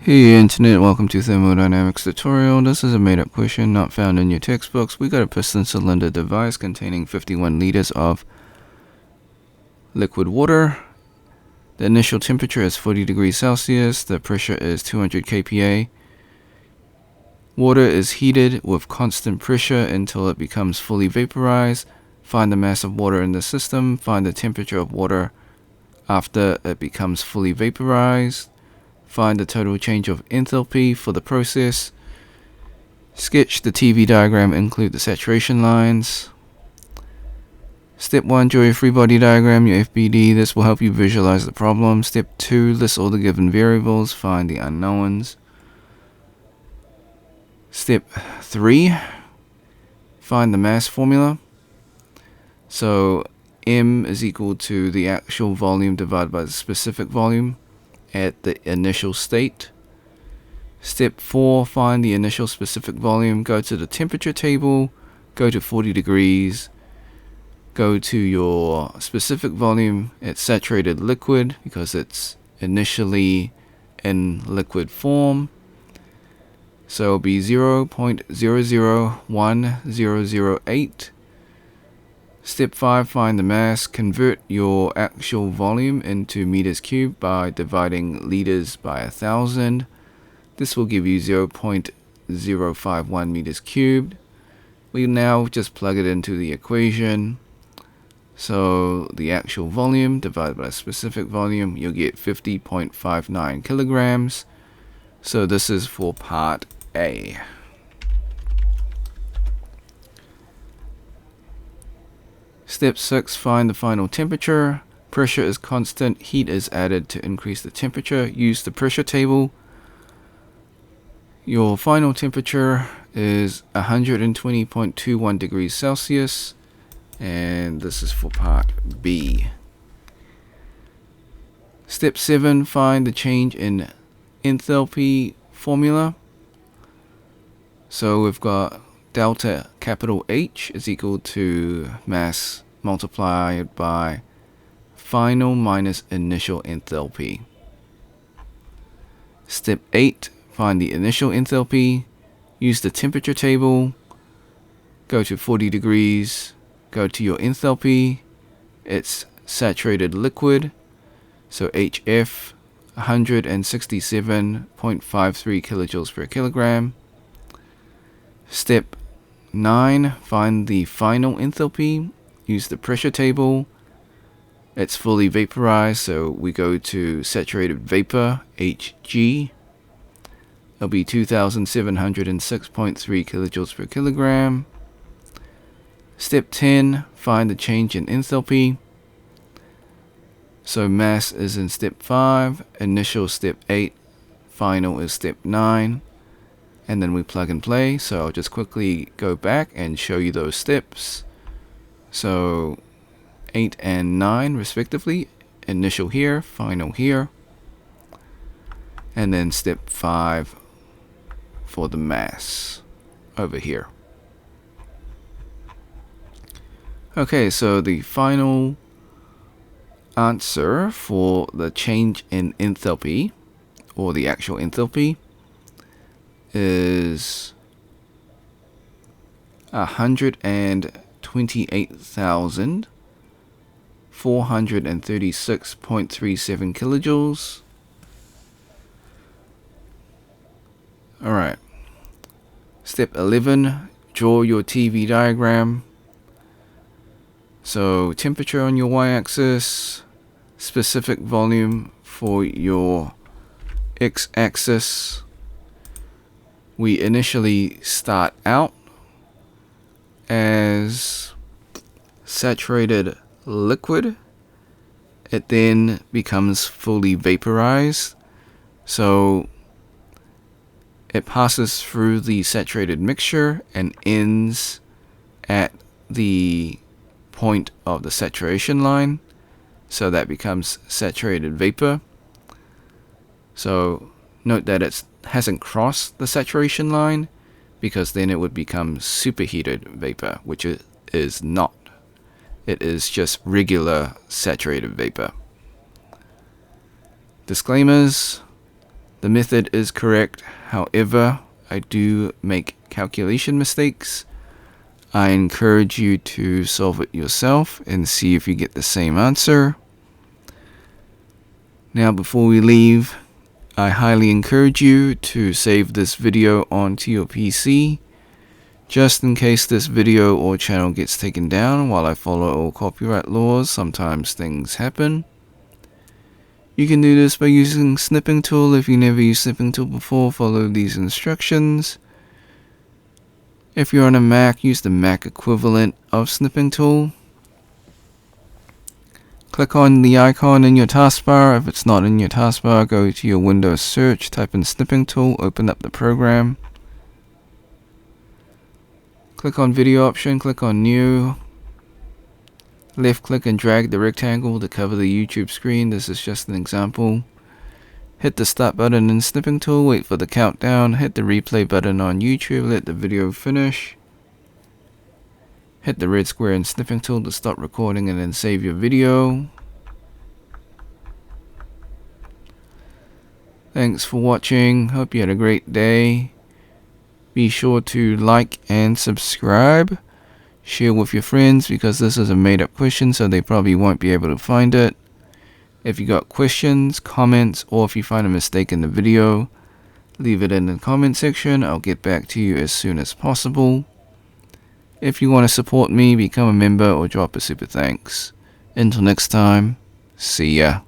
Hey Internet, welcome to Thermodynamics tutorial. This is a made-up question not found in your textbooks. We got a piston cylinder device containing 51 liters of liquid water. The initial temperature is 40 degrees Celsius. The pressure is 200 kPa. Water is heated with constant pressure until it becomes fully vaporized. Find the mass of water in the system. Find the temperature of water after it becomes fully vaporized. Find the total change of enthalpy for the process. Sketch the TV diagram, include the saturation lines. Step 1, draw your free body diagram, your FBD. This will help you visualize the problem. Step 2, list all the given variables, find the unknowns. Step 3, find the mass formula. So M is equal to the actual volume divided by the specific volume at the initial state. Step 4, find the initial specific volume. Go to the temperature table, go to 40 degrees, go to your specific volume. It's saturated liquid because it's initially in liquid form. So it'll be 0.001008. Step 5, find the mass. Convert your actual volume into meters cubed by dividing liters by 1,000. This will give you 0.051 meters cubed. We now just plug it into the equation. So the actual volume divided by a specific volume, you'll get 50.59 kilograms. So this is for part A. Step 6, find the final temperature. Pressure is constant, heat is added to increase the temperature. Use the pressure table. Your final temperature is 120.21 degrees Celsius, and this is for part B. Step 7, find the change in enthalpy formula. So we've got delta capital H is equal to mass multiplied by final minus initial enthalpy. Step 8, find the initial enthalpy. Use the temperature table. Go to 40 degrees. Go to your enthalpy. It's saturated liquid. So HF 167.53 kilojoules per kilogram. Step 9, find the final enthalpy. Use the pressure table. It's fully vaporized, so we go to saturated vapor, Hg. It'll be 2706.3 kilojoules per kilogram. Step 10, find the change in enthalpy. So mass is in step 5, initial step 8, final is step 9. And then we plug and play. So I'll just quickly go back and show you those steps. So 8 and 9 respectively. Initial here, final here. And then step 5 for the mass over here. Okay, so the final answer for the change in enthalpy, or the actual enthalpy, is 128,436.37 kilojoules. Alright. Step 11, draw your TV diagram. So temperature on your y-axis, specific volume for your x-axis. We initially start out as saturated liquid. It then becomes fully vaporized. So it passes through the saturated mixture and ends at the point of the saturation line. So that becomes saturated vapor. So note that it hasn't crossed the saturation line, because then it would become superheated vapor, which it is not. It is just regular saturated vapor. Disclaimers: The method is correct, however, I do make calculation mistakes. I encourage you to solve it yourself and see if you get the same answer. Now, before we leave, I highly encourage you to save this video onto your PC, just in case this video or channel gets taken down while I follow all copyright laws. Sometimes things happen. You can do this by using snipping tool. If you never used snipping tool before, follow these instructions. If you're on a Mac, use the Mac equivalent of snipping tool. Click on the icon in your taskbar. If it's not in your taskbar, go to your Windows search, type in snipping tool, open up the program. Click on video option, click on new. Left click and drag the rectangle to cover the YouTube screen. This is just an example. Hit the start button in snipping tool, wait for the countdown, hit the replay button on YouTube, let the video finish. Hit the red square in snipping tool to stop recording and then save your video. Thanks for watching. Hope you had a great day. Be sure to like and subscribe. Share with your friends because this is a made up question, so they probably won't be able to find it. If you got questions, comments, or if you find a mistake in the video, leave it in the comment section. I'll get back to you as soon as possible. If you want to support me, become a member or drop a super thanks. Until next time, see ya.